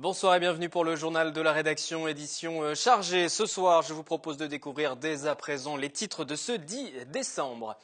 Bonsoir et bienvenue pour le journal de la rédaction, édition chargée. Ce soir, je vous propose de découvrir dès à présent les titres de ce 10 décembre.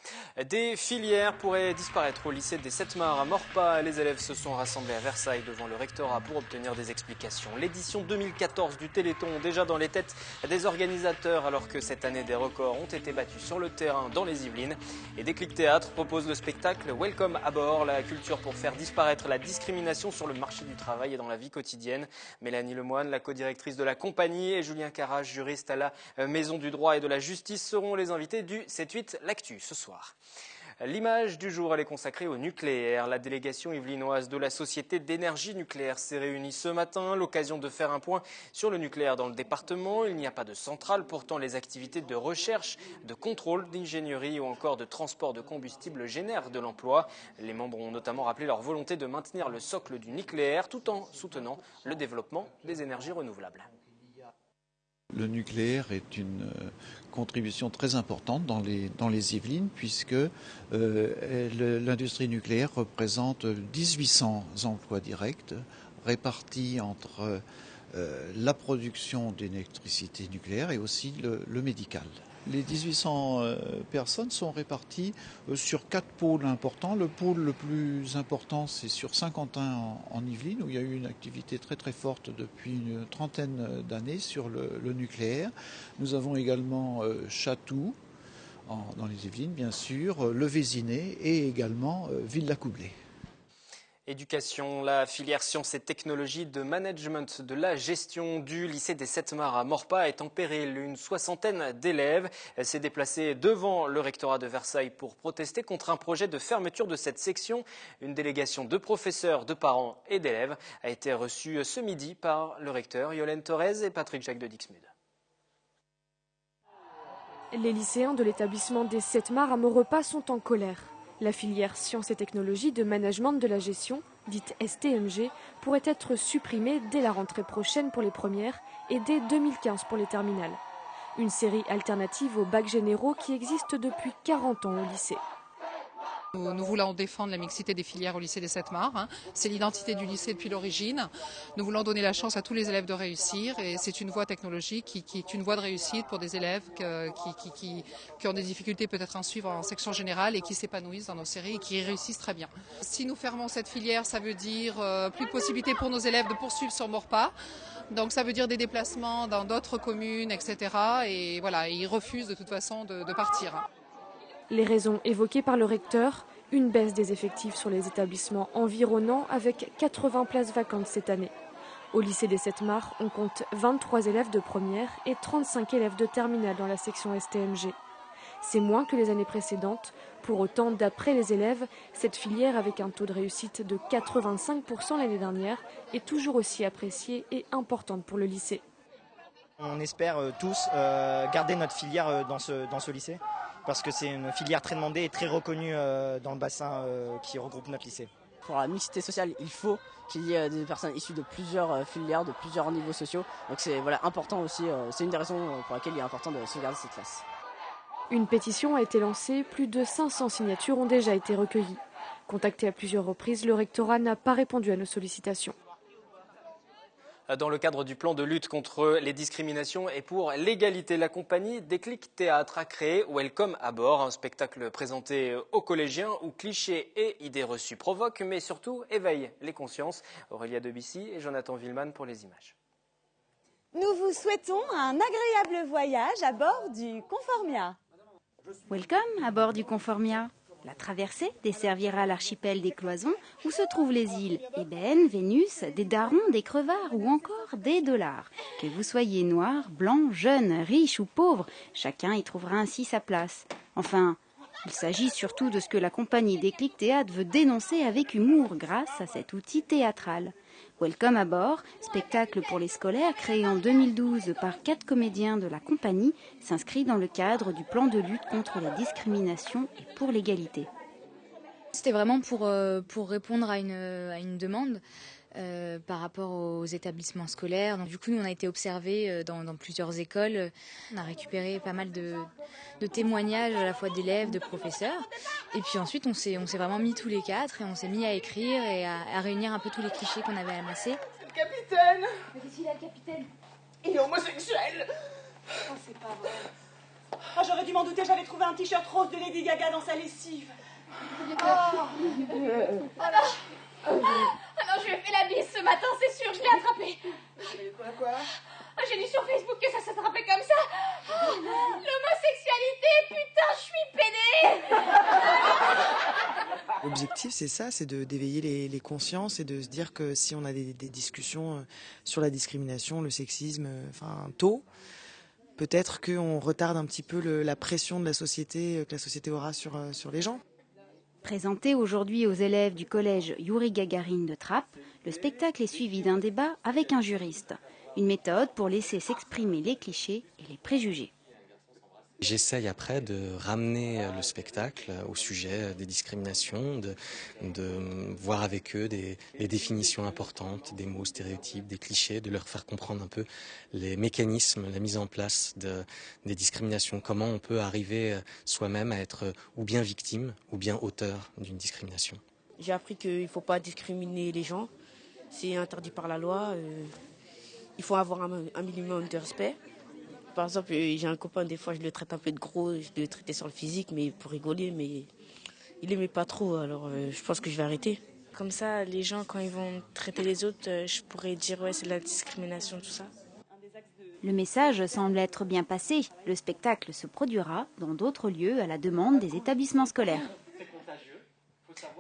Des filières pourraient disparaître au lycée des Sept-Mars à Maurepas. Les élèves se sont rassemblés à Versailles devant le rectorat pour obtenir des explications. L'édition 2014 du Téléthon déjà dans les têtes des organisateurs alors que cette année des records ont été battus sur le terrain dans les Yvelines. Et Déclic Théâtre propose le spectacle Welcome à bord, la culture pour faire disparaître la discrimination sur le marché du travail et dans la vie quotidienne. Mélanie Lemoine, la co-directrice de la compagnie, et Julien Carrage, juriste à la Maison du droit et de la justice, seront les invités du 7-8 L'Actu ce soir. L'image du jour, elle est consacrée au nucléaire. La délégation yvelinoise de la Société d'énergie nucléaire s'est réunie ce matin. L'occasion de faire un point sur le nucléaire dans le département. Il n'y a pas de centrale. Pourtant, les activités de recherche, de contrôle, d'ingénierie ou encore de transport de combustible génèrent de l'emploi. Les membres ont notamment rappelé leur volonté de maintenir le socle du nucléaire tout en soutenant le développement des énergies renouvelables. Le nucléaire est une contribution très importante dans les Yvelines puisque l'industrie nucléaire représente 1800 emplois directs répartis entre la production d'électricité nucléaire et aussi le médical. Les 1800 personnes sont réparties sur 4 pôles importants. Le pôle le plus important, c'est sur Saint-Quentin en Yvelines, où il y a eu une activité très très forte depuis une trentaine d'années sur le nucléaire. Nous avons également Chatou, dans les Yvelines bien sûr, le Vésinet et également Villacoublay. Éducation, la filière sciences et technologies de management de la gestion du lycée des Sept-Mars à Maurepas est en péril. Une soixantaine d'élèves s'est déplacée devant le rectorat de Versailles pour protester contre un projet de fermeture de cette section. Une délégation de professeurs, de parents et d'élèves a été reçue ce midi par le recteur Yolène Thorez et Patrick Jacques de Dixmude. Les lycéens de l'établissement des Sept-Mars à Maurepas sont en colère. La filière sciences et technologies de management de la gestion, dite STMG, pourrait être supprimée dès la rentrée prochaine pour les premières et dès 2015 pour les terminales. Une série alternative aux bacs généraux qui existe depuis 40 ans au lycée. Nous voulons défendre la mixité des filières au lycée des Sept-Mars. C'est l'identité du lycée depuis l'origine. Nous voulons donner la chance à tous les élèves de réussir et c'est une voie technologique qui est une voie de réussite pour des élèves qui ont des difficultés peut-être à en suivre en section générale et qui s'épanouissent dans nos séries et qui réussissent très bien. Si nous fermons cette filière, ça veut dire plus de possibilités pour nos élèves de poursuivre sur Maurepas. Donc ça veut dire des déplacements dans d'autres communes, etc. Et voilà, ils refusent de toute façon de partir. Les raisons évoquées par le recteur, une baisse des effectifs sur les établissements environnants avec 80 places vacantes cette année. Au lycée des Sept-Mars, on compte 23 élèves de première et 35 élèves de terminale dans la section STMG. C'est moins que les années précédentes. Pour autant, d'après les élèves, cette filière avec un taux de réussite de 85% l'année dernière est toujours aussi appréciée et importante pour le lycée. On espère tous garder notre filière dans ce lycée parce que c'est une filière très demandée et très reconnue dans le bassin qui regroupe notre lycée. Pour la mixité sociale, il faut qu'il y ait des personnes issues de plusieurs filières, de plusieurs niveaux sociaux. Donc c'est important aussi, c'est une des raisons pour laquelle il est important de sauvegarder cette classe. Une pétition a été lancée, plus de 500 signatures ont déjà été recueillies. Contacté à plusieurs reprises, le rectorat n'a pas répondu à nos sollicitations. Dans le cadre du plan de lutte contre les discriminations et pour l'égalité, la compagnie Déclic Théâtre a créé Welcome à bord, un spectacle présenté aux collégiens où clichés et idées reçues provoquent, mais surtout éveillent les consciences. Aurélia Debussy et Jonathan Villeman pour les images. Nous vous souhaitons un agréable voyage à bord du Conformia. Welcome à bord du Conformia. La traversée desservira l'archipel des Cloisons où se trouvent les îles Ébène, Vénus, des darons, des crevards ou encore des dollars. Que vous soyez noir, blanc, jeune, riche ou pauvre, chacun y trouvera ainsi sa place. Enfin, il s'agit surtout de ce que la compagnie Déclic Théâtre veut dénoncer avec humour grâce à cet outil théâtral. Welcome à bord, spectacle pour les scolaires créé en 2012 par 4 comédiens de la compagnie, s'inscrit dans le cadre du plan de lutte contre la discrimination et pour l'égalité. C'était vraiment pour répondre à une demande par rapport aux établissements scolaires. Donc, du coup, nous, on a été observés dans plusieurs écoles. On a récupéré pas mal de témoignages à la fois d'élèves, de professeurs. Et puis ensuite, on s'est vraiment mis tous les 4 et on s'est mis à écrire et à réunir un peu tous les clichés qu'on avait amassés. C'est le capitaine capitaine. Mais qu'est-ce qu'il a, le capitaine? Il est homosexuel. Oh, c'est pas vrai. Oh, j'aurais dû m'en douter, j'avais trouvé un t-shirt rose de Lady Gaga dans sa lessive. Alors, je lui ai fait la bise ce matin, c'est sûr, je l'ai attrapé. Quoi? J'ai lu sur Facebook que ça s'attrapait comme ça. Oh, l'homosexualité, putain, je suis pédé. L'objectif, c'est ça, c'est d'éveiller les consciences et de se dire que si on a des discussions sur la discrimination, le sexisme, tôt, peut-être qu'on retarde un petit peu la pression de la société, que la société aura sur les gens. Présenté aujourd'hui aux élèves du collège Youri Gagarine de Trappes, le spectacle est suivi d'un débat avec un juriste. Une méthode pour laisser s'exprimer les clichés et les préjugés. J'essaye après de ramener le spectacle au sujet des discriminations, de voir avec eux des définitions importantes, des mots stéréotypes, des clichés, de leur faire comprendre un peu les mécanismes, la mise en place des discriminations, comment on peut arriver soi-même à être ou bien victime ou bien auteur d'une discrimination. J'ai appris qu'il ne faut pas discriminer les gens, c'est interdit par la loi, il faut avoir un minimum de respect. Par exemple, j'ai un copain, des fois je le traite un peu de gros, je le traitais sur le physique, mais pour rigoler, mais il aimait pas trop, alors je pense que je vais arrêter. Comme ça, les gens, quand ils vont traiter les autres, je pourrais dire ouais, c'est de la discrimination, tout ça. Le message semble être bien passé. Le spectacle se produira dans d'autres lieux à la demande des établissements scolaires.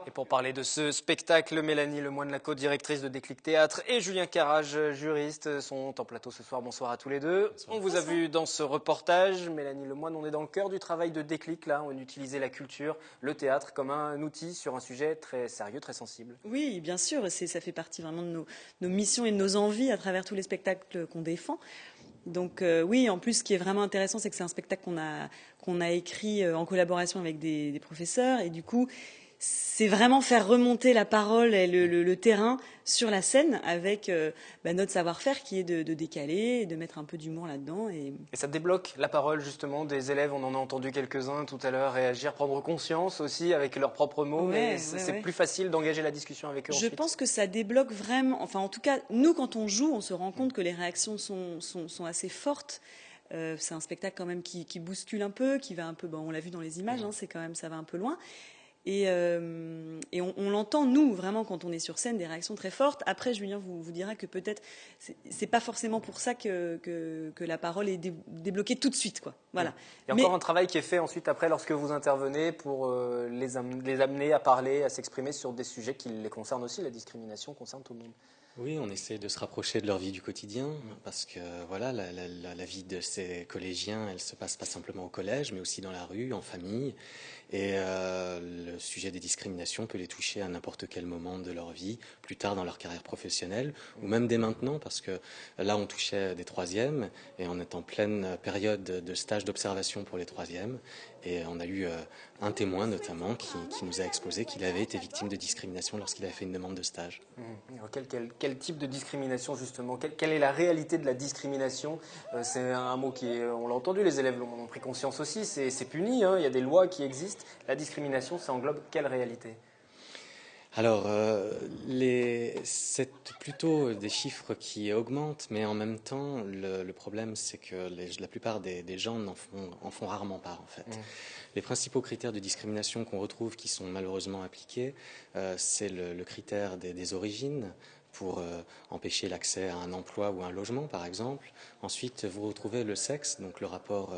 Et pour parler de ce spectacle, Mélanie Lemoine, la co-directrice de Déclic Théâtre, et Julien Carrage, juriste, sont en plateau ce soir. Bonsoir à tous les deux. Bonsoir. On vous a vu dans ce reportage. Mélanie Lemoine, on est dans le cœur du travail de Déclic. Là, on utilisait la culture, le théâtre comme un outil sur un sujet très sérieux, très sensible. Oui, bien sûr. Ça fait partie vraiment de nos missions et de nos envies à travers tous les spectacles qu'on défend. Donc oui, en plus, ce qui est vraiment intéressant, c'est que c'est un spectacle qu'on a écrit en collaboration avec des professeurs. Et du coup, c'est vraiment faire remonter la parole et le terrain sur la scène avec notre savoir-faire qui est de décaler, de mettre un peu d'humour là-dedans. Et ça débloque la parole justement des élèves, on en a entendu quelques-uns tout à l'heure réagir, prendre conscience aussi avec leurs propres mots, mais c'est plus facile d'engager la discussion avec eux ensuite. Je pense que ça débloque vraiment, enfin en tout cas, nous quand on joue, on se rend compte que les réactions sont assez fortes. C'est un spectacle quand même qui bouscule un peu, qui va un peu, on l'a vu dans les images, c'est quand même, ça va un peu loin. Et on l'entend, nous, vraiment, quand on est sur scène, des réactions très fortes. Après, Julien vous dira que peut-être, c'est pas forcément pour ça que la parole est débloquée tout de suite, quoi. Voilà. Il y a encore un travail qui est fait ensuite, après, lorsque vous intervenez, pour les amener à parler, à s'exprimer sur des sujets qui les concernent aussi. La discrimination concerne tout le monde. Oui, on essaie de se rapprocher de leur vie du quotidien, parce que voilà, la vie de ces collégiens, elle se passe pas simplement au collège, mais aussi dans la rue, en famille. Et le sujet des discriminations peut les toucher à n'importe quel moment de leur vie, plus tard dans leur carrière professionnelle, ou même dès maintenant, parce que là on touchait des troisièmes, et on est en pleine période de stage d'observation pour les troisièmes, et on a eu un témoin notamment qui nous a exposé qu'il avait été victime de discrimination lorsqu'il avait fait une demande de stage. Quel type de discrimination justement? Quelle est la réalité de la discrimination? C'est un mot on l'a entendu, les élèves l'ont pris conscience aussi, c'est puni, il y a des lois qui existent. La discrimination, ça englobe quelle réalité? Alors, c'est plutôt des chiffres qui augmentent, mais en même temps, le problème, c'est que la plupart des gens en font rarement part, en fait. Les principaux critères de discrimination qu'on retrouve, qui sont malheureusement appliqués, c'est le critère des origines, pour empêcher l'accès à un emploi ou un logement, par exemple. Ensuite, vous retrouvez le sexe, donc le rapport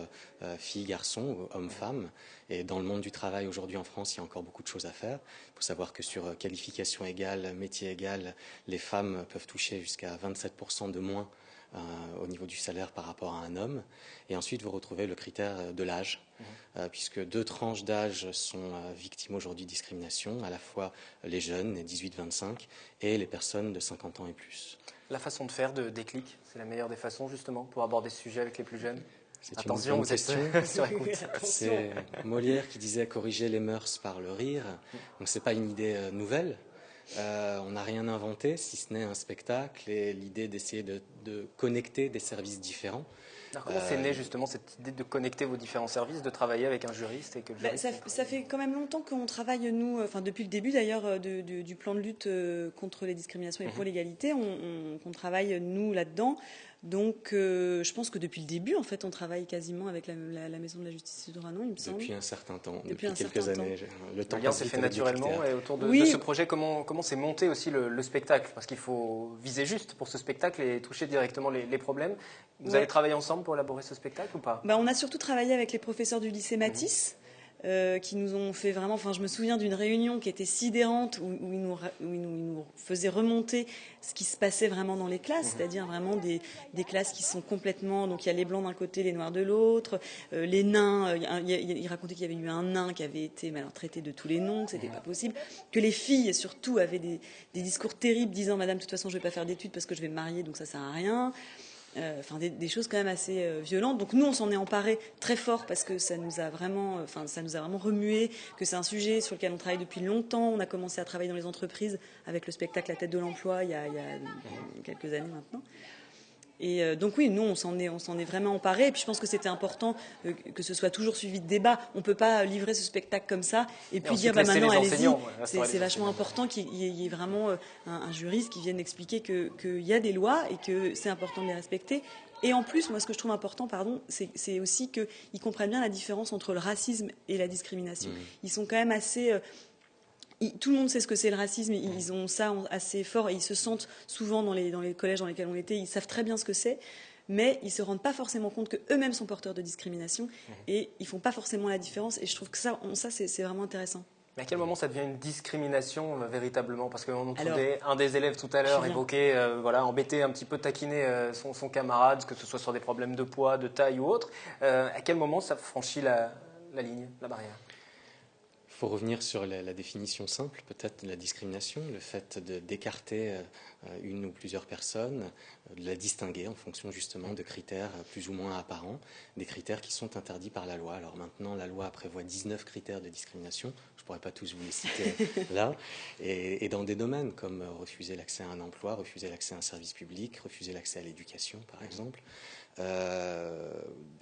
fille-garçon ou homme-femme. Et dans le monde du travail, aujourd'hui en France, il y a encore beaucoup de choses à faire. Il faut savoir que sur qualification égale, métier égal, les femmes peuvent toucher jusqu'à 27% de moins au niveau du salaire par rapport à un homme. Et ensuite, vous retrouvez le critère de l'âge, puisque 2 tranches d'âge sont victimes aujourd'hui de discrimination, à la fois les jeunes, les 18-25, et les personnes de 50 ans et plus. La façon de faire de Déclic, c'est la meilleure des façons justement pour aborder ce sujet avec les plus jeunes? Attention, vous êtes sur écoute. C'est Molière qui disait corriger les mœurs par le rire. Donc c'est pas une idée nouvelle. On n'a rien inventé, si ce n'est un spectacle et l'idée d'essayer de connecter des services différents. Alors comment c'est né justement cette idée de connecter vos différents services, de travailler avec un juriste et que le juriste... Ça fait quand même longtemps qu'on travaille, nous, enfin depuis le début d'ailleurs du plan de lutte contre les discriminations et pour l'égalité, qu'on travaille nous là-dedans. Donc je pense que depuis le début, en fait, on travaille quasiment avec la Maison de la Justice et du droit, non, il me semble. Depuis un certain temps, depuis un quelques certain années. Le temps lien s'est fait naturellement et autour de ce projet, comment s'est monté aussi le spectacle? Parce qu'il faut viser juste pour ce spectacle et toucher directement les problèmes. Vous avez travaillé ensemble pour élaborer ce spectacle ou pas? On a surtout travaillé avec les professeurs du lycée Matisse. Qui nous ont fait vraiment, enfin je me souviens d'une réunion qui était sidérante où ils nous faisaient remonter ce qui se passait vraiment dans les classes, c'est-à-dire vraiment des classes qui sont complètement, donc il y a les blancs d'un côté, les noirs de l'autre, les nains, il racontait qu'il y avait eu un nain qui avait été traité de tous les noms, que c'était pas possible, que les filles surtout avaient des discours terribles disant madame de toute façon je vais pas faire d'études parce que je vais me marier donc ça sert à rien. Enfin des choses quand même assez violentes. Donc nous on s'en est emparé très fort parce que ça nous a vraiment remué, que c'est un sujet sur lequel on travaille depuis longtemps. On a commencé à travailler dans les entreprises avec le spectacle La Tête de l'Emploi il y a quelques années maintenant. Et donc oui, nous on s'en est vraiment emparé. Et puis je pense que c'était important que ce soit toujours suivi de débat. On peut pas livrer ce spectacle comme ça et puis dire maintenant allez-y. C'est vachement important qu'il y ait vraiment un juriste qui vienne expliquer qu'il y a des lois et que c'est important de les respecter. Et en plus, moi ce que je trouve important, c'est aussi qu'ils comprennent bien la différence entre le racisme et la discrimination. Ils sont quand même assez... tout le monde sait ce que c'est le racisme, ils ont ça assez fort et ils se sentent souvent dans les collèges dans lesquels on était, ils savent très bien ce que c'est, mais ils ne se rendent pas forcément compte qu'eux-mêmes sont porteurs de discrimination et ils ne font pas forcément la différence et je trouve que ça c'est vraiment intéressant. Mais à quel moment ça devient une discrimination véritablement? Parce qu'on entendait un des élèves tout à l'heure évoquer, embêter un petit peu, taquiner son camarade, que ce soit sur des problèmes de poids, de taille ou autre. À quel moment ça franchit la ligne, la barrière? Il faut revenir sur la définition simple, peut-être de la discrimination, le fait d'écarter une ou plusieurs personnes, de la distinguer en fonction justement de critères plus ou moins apparents, des critères qui sont interdits par la loi. Alors maintenant, la loi prévoit 19 critères de discrimination, je ne pourrais pas tous vous les citer là, et dans des domaines comme refuser l'accès à un emploi, refuser l'accès à un service public, refuser l'accès à l'éducation par exemple.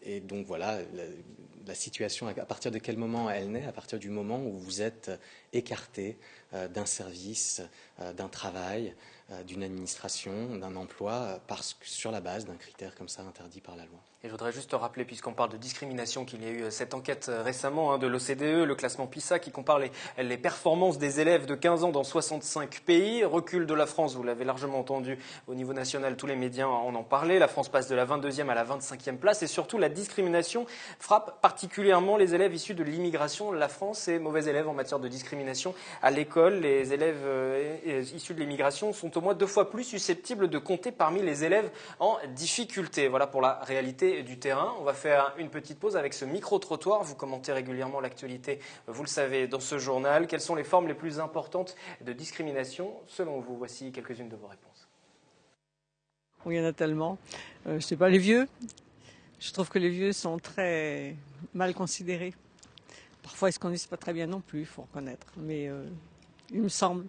Et donc voilà, la situation, à partir de quel moment elle naît? À partir du moment où vous êtes écarté d'un service, d'un travail, d'une administration, d'un emploi, sur la base d'un critère comme ça interdit par la loi. Et je voudrais juste rappeler, puisqu'on parle de discrimination, qu'il y a eu cette enquête récemment de l'OCDE, le classement PISA, qui compare les performances des élèves de 15 ans dans 65 pays. Recul de la France, vous l'avez largement entendu au niveau national, tous les médias en ont parlé. La France passe de la 22e à la 25e place. Et surtout, la discrimination frappe particulièrement les élèves issus de l'immigration. La France est mauvais élève en matière de discrimination à l'école. Les élèves issus de l'immigration sont au moins 2 fois plus susceptibles de compter parmi les élèves en difficulté. Voilà pour la réalité du terrain. On va faire une petite pause avec ce micro-trottoir. Vous commentez régulièrement l'actualité, vous le savez, dans ce journal. Quelles sont les formes les plus importantes de discrimination selon vous? Voici quelques-unes de vos réponses. Oui, il y en a tellement. Je sais pas, les vieux. Je trouve que les vieux sont très mal considérés. Parfois, ils se conduisent pas très bien non plus, il faut reconnaître. Mais il me semble.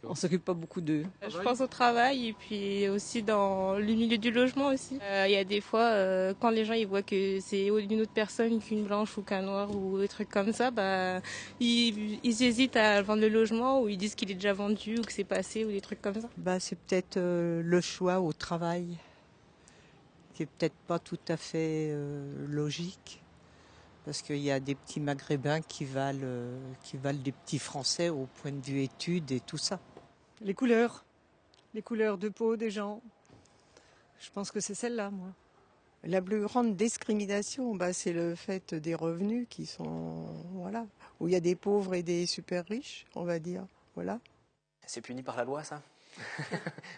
On s'occupe pas beaucoup d'eux. Je pense au travail et puis aussi dans le milieu du logement aussi. Il y a des fois, quand les gens ils voient que c'est une autre personne qu'une blanche ou qu'un noir ou des trucs comme ça, ils hésitent à vendre le logement ou ils disent qu'il est déjà vendu ou que c'est passé ou des trucs comme ça. C'est peut-être le choix au travail qui est peut-être pas tout à fait logique. Parce qu'il y a des petits Maghrébins qui valent des petits Français au point de vue études et tout ça. Les couleurs de peau des gens. Je pense que c'est celle-là, moi. La plus grande discrimination, c'est le fait des revenus qui sont, voilà, où il y a des pauvres et des super riches, on va dire, voilà. C'est puni par la loi, ça?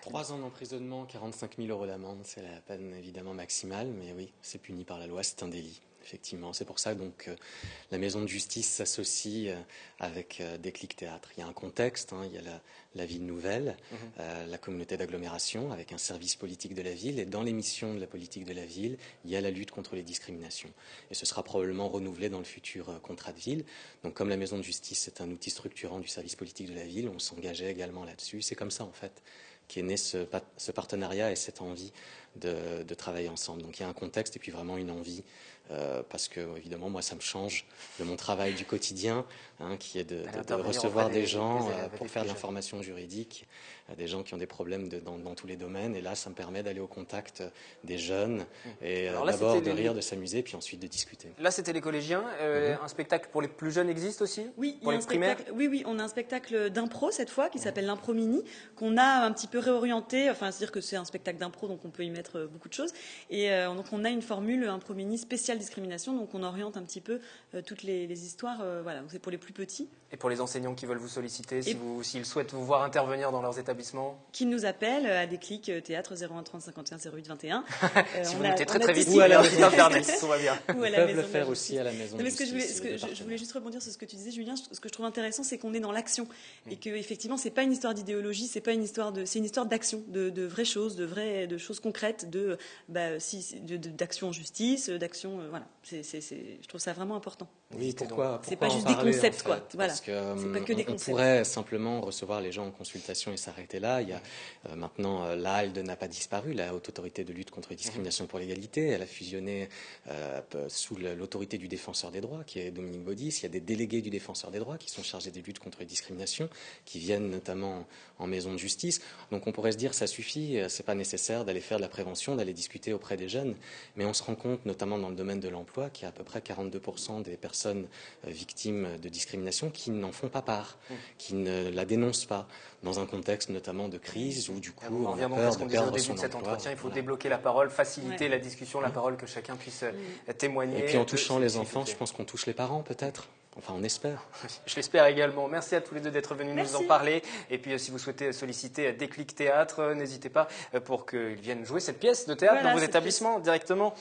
3 ans d'emprisonnement, 45 000 € d'amende, c'est la peine évidemment maximale, mais oui, c'est puni par la loi, c'est un délit. Effectivement, c'est pour ça donc la maison de justice s'associe avec Déclic Théâtre. Il y a un contexte, hein, il y a la ville nouvelle, la communauté d'agglomération avec un service politique de la ville, et dans les missions de la politique de la ville, il y a la lutte contre les discriminations. Et ce sera probablement renouvelé dans le futur contrat de ville. Donc comme la maison de justice est un outil structurant du service politique de la ville, on s'engageait également là-dessus. C'est comme ça en fait qu'est né ce partenariat et cette envie de travailler ensemble. Donc il y a un contexte et puis vraiment une envie, parce que évidemment moi ça me change de mon travail du quotidien, hein, qui est de recevoir des gens pour faire de l'information juridique, des gens qui ont des problèmes dans tous les domaines, et là ça me permet d'aller au contact des jeunes et d'abord de rire, de s'amuser, puis ensuite de discuter. Là c'était les collégiens, un spectacle pour les plus jeunes existe aussi? Oui, pour les primaires? Oui, on a un spectacle d'impro cette fois qui s'appelle l'Impro Mini, qu'on a un petit peu réorienté, enfin c'est-à-dire que c'est un spectacle d'impro donc on peut y mettre beaucoup de choses, et donc on a une formule Impro Mini spéciale discrimination, donc on oriente un petit peu toutes les histoires, voilà, c'est pour les plus petits. Et pour les enseignants qui veulent vous solliciter, s'ils souhaitent vous voir intervenir dans leurs établissements? Qui nous appellent à Déclic Théâtre 01 30 51 08 21. Si vous notez très vite, ou à la site internet, tout va bien. Ils peuvent le faire aussi à la maison de justice. justice. Je voulais juste rebondir sur ce que tu disais, Julien. Ce que je trouve intéressant, c'est qu'on est dans l'action et que effectivement, c'est pas une histoire d'idéologie, c'est une histoire d'action, de vraies choses, de choses concrètes, d'action en justice, d'action, voilà. Je trouve ça vraiment important. Oui, pourquoi c'est pas juste des concepts, quoi. Voilà. Parce que c'est pas que des concepts. On pourrait simplement recevoir les gens en consultation et s'arrêter là. Il y a maintenant l'ALDE n'a pas disparu, la Haute Autorité de lutte contre les discriminations pour l'égalité. Elle a fusionné sous l'autorité du défenseur des droits, qui est Dominique Baudis. Il y a des délégués du défenseur des droits qui sont chargés des luttes contre les discriminations, qui viennent notamment en maison de justice. Donc on pourrait se dire ça suffit, c'est pas nécessaire d'aller faire de la prévention, d'aller discuter auprès des jeunes. Mais on se rend compte, notamment dans le domaine de l'emploi, qu'il y a à peu près 42% des personnes victimes de discrimination qui n'en font pas part, qui ne la dénoncent pas, dans un contexte notamment de crise où du coup on a peur de perdre son emploi. Cet entretien, il faut débloquer la parole, faciliter la discussion, la parole, que chacun puisse témoigner. Et puis en touchant les enfants, je pense qu'on touche les parents peut-être. Enfin, on espère. Je l'espère également. Merci à tous les deux d'être venus nous en parler. Et puis, si vous souhaitez solliciter Déclic Théâtre, n'hésitez pas pour qu'ils viennent jouer cette pièce de théâtre dans vos établissements directement.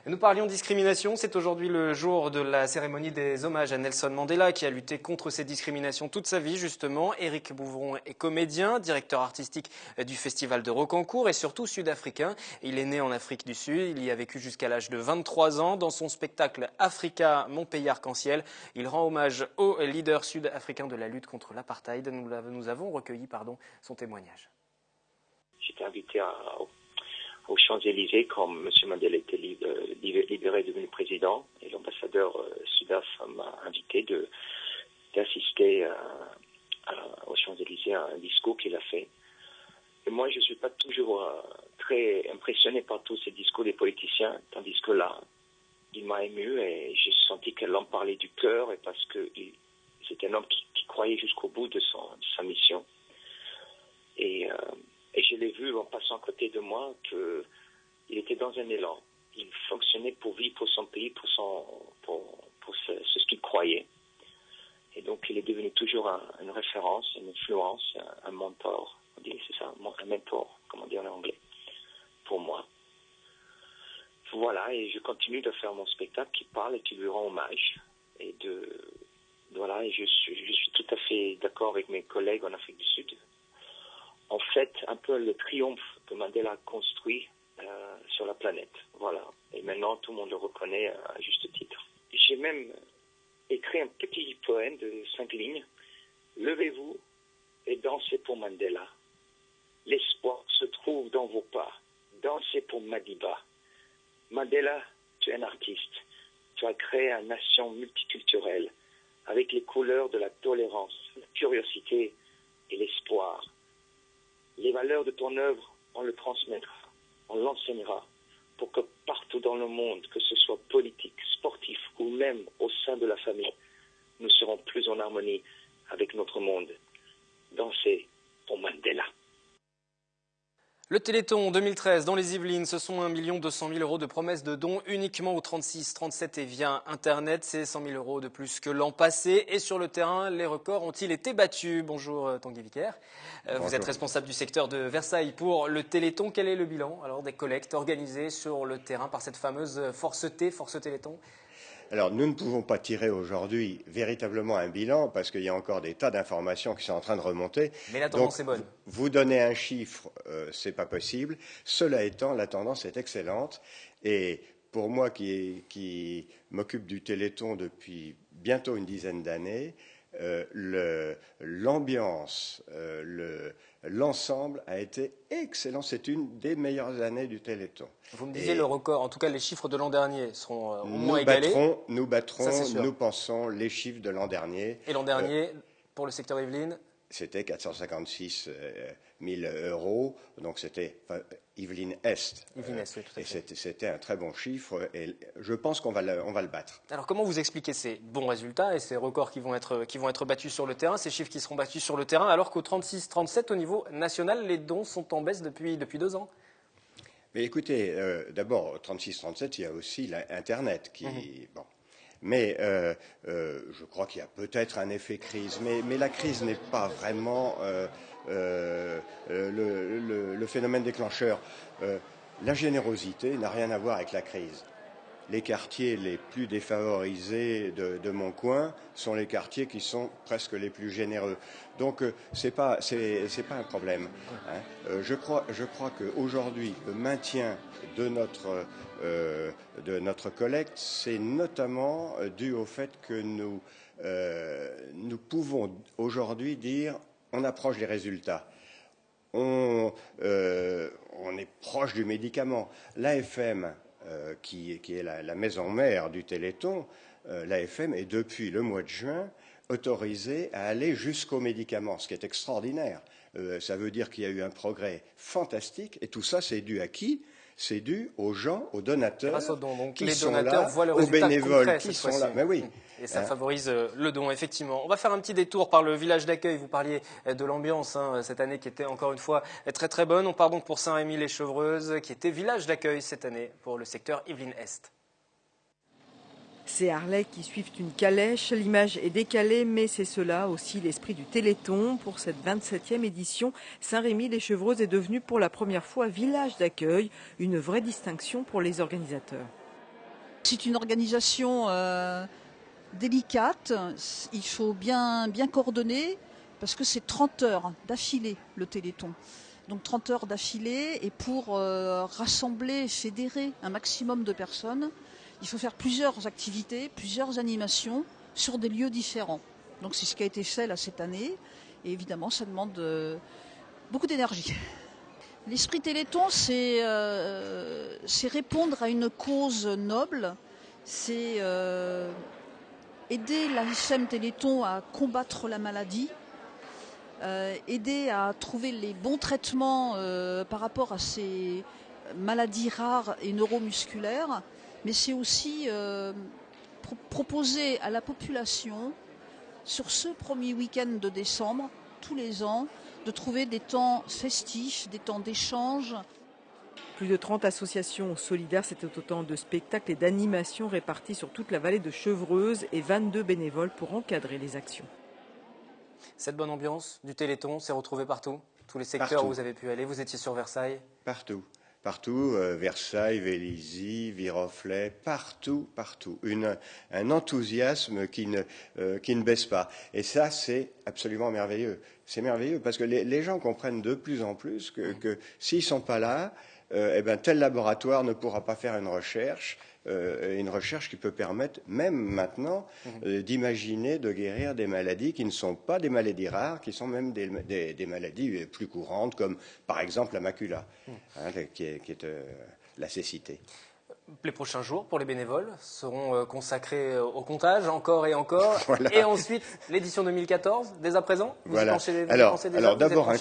Nous parlions discrimination. C'est aujourd'hui le jour de la cérémonie des hommages à Nelson Mandela, qui a lutté contre ces discriminations toute sa vie, justement. Éric Bouvron est comédien, directeur artistique du Festival de Rocancourt et surtout sud-africain. Il est né en Afrique du Sud. Il y a vécu jusqu'à l'âge de 23 ans. Dans son spectacle Africa, mon pays arc-en-ciel, il rend hommage au leader sud-africain de la lutte contre l'apartheid. Nous avons recueilli son témoignage. J'étais invité aux Champs-Élysées quand M. Mandela était libéré, devenu président, et l'ambassadeur Sudaf m'a invité d'assister aux Champs-Élysées à un discours qu'il a fait. Et moi, je ne suis pas toujours très impressionné par tous ces discours des politiciens, tandis que là, il m'a ému et j'ai senti qu'elle en parlait du cœur, et parce que c'était un homme qui croyait jusqu'au bout de sa mission. Et je l'ai vu en passant à côté de moi qu'il était dans un élan. Il fonctionnait pour vivre pour son pays, pour ce qu'il croyait. Et donc il est devenu toujours une référence, une influence, un mentor. On dit, c'est ça, un mentor, comme on dit en anglais, pour moi. Voilà, et je continue de faire mon spectacle qui parle et qui lui rend hommage. Et je suis tout à fait d'accord avec mes collègues en Afrique du Sud. En fait, un peu le triomphe que Mandela a construit sur la planète. Voilà. Et maintenant, tout le monde le reconnaît à juste titre. J'ai même écrit un petit poème de 5 lignes. Levez-vous et dansez pour Mandela. L'espoir se trouve dans vos pas. Dansez pour Madiba. Mandela, tu es un artiste. Tu as créé une nation multiculturelle avec les couleurs de la tolérance, la curiosité et l'espoir. Les valeurs de ton œuvre, on le transmettra, on l'enseignera pour que partout dans le monde, que ce soit politique, sportif ou même au sein de la famille, nous serons plus en harmonie avec notre monde. Dansez pour Mandela. Le Téléthon 2013 dans les Yvelines, ce sont 1 200 000 € de promesses de dons uniquement au 36 37 et via Internet. C'est 100 000 € de plus que l'an passé. Et sur le terrain, les records ont-ils été battus? Bonjour Tanguy Vicaire. Vous êtes responsable du secteur de Versailles pour le Téléthon. Quel est le bilan des collectes organisées sur le terrain par cette fameuse Force T, Force Téléthon? Alors, nous ne pouvons pas tirer aujourd'hui véritablement un bilan parce qu'il y a encore des tas d'informations qui sont en train de remonter. Mais la tendance est bonne. Vous donner un chiffre, c'est pas possible. Cela étant, la tendance est excellente. Et pour moi qui m'occupe du Téléthon depuis bientôt une dizaine d'années, l'ambiance, l'ensemble a été excellent. C'est une des meilleures années du Téléthon. Vous me disiez le record, en tout cas les chiffres de l'an dernier seront au moins égalés. Nous battrons, nous pensons, les chiffres de l'an dernier. Et l'an dernier, pour le secteur Yvelines, c'était 456 000 euros, donc c'était Yvelines Est. Yvelines Est, oui, tout à fait. Et c'était un très bon chiffre, et je pense qu'on va le battre. Alors comment vous expliquez ces bons résultats et ces records qui vont être battus sur le terrain, ces chiffres qui seront battus sur le terrain, alors qu'au 36-37 au niveau national, les dons sont en baisse depuis 2 ans? Mais écoutez, d'abord, au 36-37, il y a aussi Internet qui... Bon. Mais je crois qu'il y a peut-être un effet crise. Mais la crise n'est pas vraiment le phénomène déclencheur. La générosité n'a rien à voir avec la crise. Les quartiers les plus défavorisés de mon coin sont les quartiers qui sont presque les plus généreux. Donc c'est pas un problème. Hein. Je crois qu'aujourd'hui le maintien de notre collecte, c'est notamment dû au fait que nous pouvons aujourd'hui dire on approche des résultats. On est proche du médicament. L'AFM, qui est la maison mère du Téléthon, l'AFM est depuis le mois de juin autorisée à aller jusqu'au médicament, ce qui est extraordinaire. Ça veut dire qu'il y a eu un progrès fantastique, et tout ça, c'est dû à qui? C'est dû aux gens, aux donateurs, qui sont là, aux bénévoles qui sont là. Mais oui. Et ça favorise le don, effectivement. On va faire un petit détour par le village d'accueil. Vous parliez de l'ambiance cette année qui était encore une fois très très bonne. On part donc pour Saint-Rémy-les-Chevreuses, qui était village d'accueil cette année pour le secteur Yvelines Est. Ces Harley qui suivent une calèche, l'image est décalée, mais c'est cela aussi l'esprit du Téléthon. Pour cette 27e édition, Saint-Rémy-les-Chevreuses est devenu pour la première fois village d'accueil, une vraie distinction pour les organisateurs. C'est une organisation délicate, il faut bien coordonner, parce que c'est 30 heures d'affilée le Téléthon. Donc 30 heures d'affilée, et pour rassembler, fédérer un maximum de personnes, il faut faire plusieurs activités, plusieurs animations sur des lieux différents. Donc c'est ce qui a été fait là cette année. Et évidemment, ça demande beaucoup d'énergie. L'esprit Téléthon, c'est répondre à une cause noble. C'est aider l'AFM Téléthon à combattre la maladie. Aider à trouver les bons traitements par rapport à ces maladies rares et neuromusculaires. Mais c'est aussi proposer à la population, sur ce premier week-end de décembre, tous les ans, de trouver des temps festifs, des temps d'échange. Plus de 30 associations solidaires, c'était autant de spectacles et d'animations répartis sur toute la vallée de Chevreuse et 22 bénévoles pour encadrer les actions. Cette bonne ambiance du Téléthon s'est retrouvée partout? Tous les secteurs Partout. où vous avez pu aller, vous étiez sur Versailles? Partout. Partout, Versailles, Vélizy, Viroflay, partout. Un enthousiasme qui ne baisse pas. Et ça, c'est absolument merveilleux. C'est merveilleux parce que les gens comprennent de plus en plus que s'ils ne sont pas là, tel laboratoire ne pourra pas faire une recherche qui peut permettre, même maintenant, d'imaginer de guérir des maladies qui ne sont pas des maladies rares, qui sont même des maladies plus courantes, comme par exemple la macula, qui est la cécité. Les prochains jours pour les bénévoles seront consacrés au comptage, encore et encore. Voilà. Et ensuite, l'édition 2014, dès à présent, vous y pensez déjà, alors d'abord,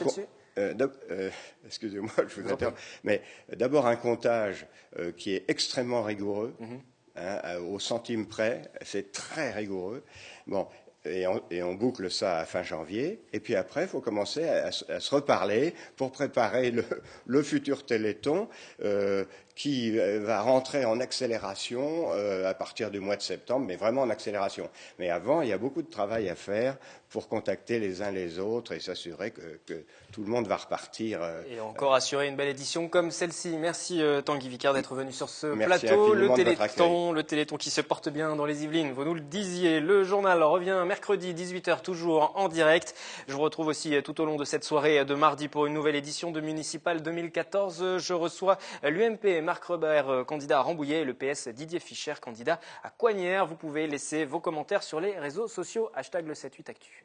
excusez-moi, je vous interromps, mais d'abord un comptage qui est extrêmement rigoureux, au centime près, c'est très rigoureux. Bon, et on boucle ça à fin janvier, et puis après, il faut commencer à se reparler pour préparer le futur Téléthon qui va rentrer en accélération à partir du mois de septembre, mais vraiment en accélération. Mais avant, il y a beaucoup de travail à faire pour contacter les uns les autres et s'assurer que tout le monde va repartir. Et encore assurer une belle édition comme celle-ci. Merci Tanguy Vicard d'être venu sur ce Merci plateau. infiniment Le Téléthon qui se porte bien dans les Yvelines, vous nous le disiez. Le journal revient mercredi 18h toujours en direct. Je vous retrouve aussi tout au long de cette soirée de mardi pour une nouvelle édition de Municipal 2014. Je reçois l'UMP Marc Robert, candidat à Rambouillet, et le PS Didier Fischer, candidat à Coignères. Vous pouvez laisser vos commentaires sur les réseaux sociaux, #le 78actu.